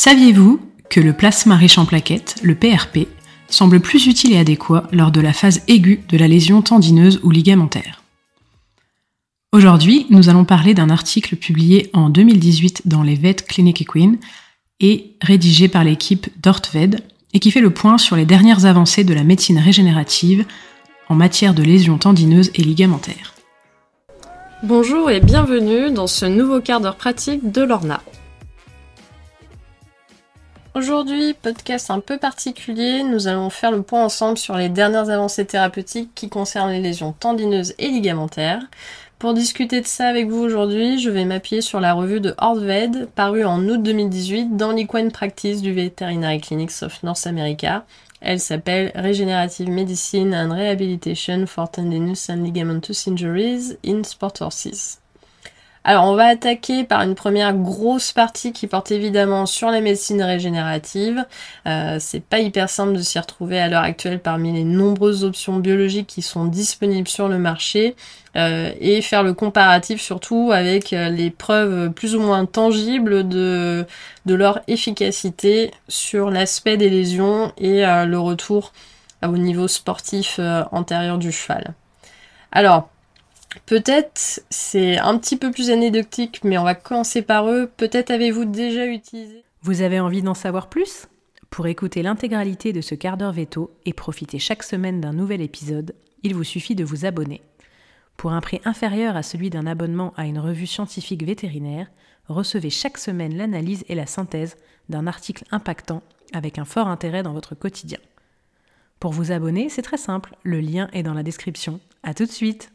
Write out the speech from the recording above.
Saviez-vous que le plasma riche en plaquettes, le PRP, semble plus utile et adéquat lors de la phase aiguë de la lésion tendineuse ou ligamentaire? Aujourd'hui, nous allons parler d'un article publié en 2018 dans les Vet Clinic Equine et rédigé par l'équipe d'Ortved et qui fait le point sur les dernières avancées de la médecine régénérative en matière de lésions tendineuses et ligamentaires. Bonjour et bienvenue dans ce nouveau quart d'heure pratique de Lorna. Aujourd'hui, podcast un peu particulier, nous allons faire le point ensemble sur les dernières avancées thérapeutiques qui concernent les lésions tendineuses et ligamentaires. Pour discuter de ça avec vous aujourd'hui, je vais m'appuyer sur la revue de Ortved, parue en août 2018 dans l'Equine Practice du Veterinary Clinics of North America. Elle s'appelle Regenerative Medicine and Rehabilitation for Tendinous and Ligamentous Injuries in Sport Horses. Alors on va attaquer par une première grosse partie qui porte évidemment sur les médecines régénératives. C'est pas hyper simple de s'y retrouver à l'heure actuelle parmi les nombreuses options biologiques qui sont disponibles sur le marché et faire le comparatif surtout avec les preuves plus ou moins tangibles de leur efficacité sur l'aspect des lésions et le retour au niveau sportif antérieur du cheval. Alors, peut-être c'est un petit peu plus anecdotique, mais on va commencer par eux. Peut-être avez-vous déjà utilisé... Vous avez envie d'en savoir plus ? Pour écouter l'intégralité de ce quart d'heure veto et profiter chaque semaine d'un nouvel épisode, il vous suffit de vous abonner. Pour un prix inférieur à celui d'un abonnement à une revue scientifique vétérinaire, recevez chaque semaine l'analyse et la synthèse d'un article impactant avec un fort intérêt dans votre quotidien. Pour vous abonner, c'est très simple, le lien est dans la description. À tout de suite!